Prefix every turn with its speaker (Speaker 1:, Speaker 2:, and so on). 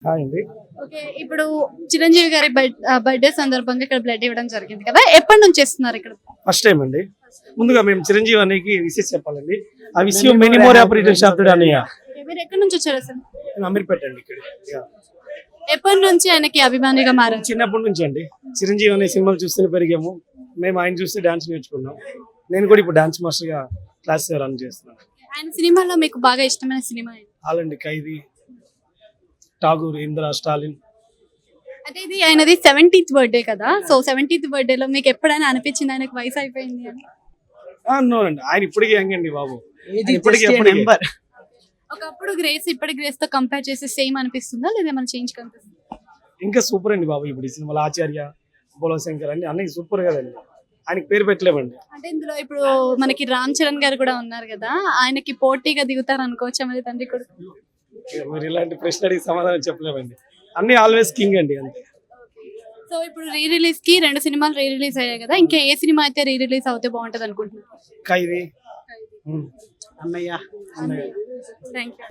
Speaker 1: Hi అండి.
Speaker 2: Okay. ఇప్పుడు చిరంజీవి గారి బర్త్డే సందర్భంగా ఇక్కడ బ్లడ్ ఇవ్వడం జరిగింది కదా, ఎప్పటి నుంచి ఇస్తున్నారు ఇక్కడ?
Speaker 1: ఫస్ట్ టైం అండి. ముందుగా మేము చిరంజీవి అన్నకి విషెస్ చెప్పాలండి. ఆ విషయం many more happy returns of the day అన్నయ్య.
Speaker 2: మీరు ఎక్కడి నుంచి వచ్చారు అసలు?
Speaker 1: నేను అమీర్పేట అండి ఇక్కడ.
Speaker 2: ఎప్పటి నుంచి ఆయనకి అభిమానిగా మారారు?
Speaker 1: చిన్నప్పటి నుంచి అండి. చిరంజీవి అనే సినిమాలు చూస్తూనే పెరిగాము. మేము ఆయన చూస్తే డాన్స్ నేర్చుకున్నాం. నేను కూడా ఇప్పుడు డాన్స్ మాస్టర్ గా క్లాస్ రన్ చేస్తున్నాను.
Speaker 2: ఆయన సినిమాలో మీకు బాగా ఇష్టమైన సినిమా ఏంటి?
Speaker 1: ఆలండి, ఖైదీ, ఠాగూర్, ఇంద్ర, స్టాలిన్.
Speaker 2: అంటే ఇది ఆయనది 70th బర్త్డే కదా, సో 70th బర్త్డేలో మీకు ఎప్పుడైనా అనిపించింది ఆయనకు వయసు అయిపోయింది అని?
Speaker 1: నోనండి, ఆయన ఇప్పటికీ యంగ్ అండి బాబు.
Speaker 3: ఇప్పటికీ నెంబర్.
Speaker 2: ఒకప్పుడు గ్రేస్ ఇప్పటి గ్రేస్ తో కంపేర్ చేస్తే సేమ్ అనిపిస్తుందా లేదా ఏమైనా చేంజ్ కనిపిస్తుందా?
Speaker 1: ఇంకా సూపర్ అండి బాబు. ఇప్పుడు ఈ సినిమాలో ఆచార్య, బోలో శంకర్ అన్ని అన్నీ సూపర్ కదండి. ఆయనకి పేరు పెట్టలేమండి.
Speaker 2: అంటే ఇందులో ఇప్పుడు మనకి రామ్ చరణ్ గారు కూడా ఉన్నారు కదా, ఆయనకి పోటీగా దిగుతారు అనుకోవచ్చా మరి తండ్రి కొడుకు?
Speaker 1: మీరు ఇలాంటి ప్రశ్న అడిగి సమాధానం చెప్పలేమండి. అన్ని ఆల్వేస్ కింగ్ అండి, అంతే.
Speaker 2: సో ఇప్పుడు రీ రిలీజ్ కి 2 సినిమాలు రీ రిలీజ్ అయ్యాయి కదా, ఇంకా ఏ సినిమా అయితే రీ రిలీజ్ అవుతే బాగుంటది అనుకుంటున్నారు?
Speaker 1: ఖైదీ.
Speaker 3: అన్నయ్య.
Speaker 2: Thank you.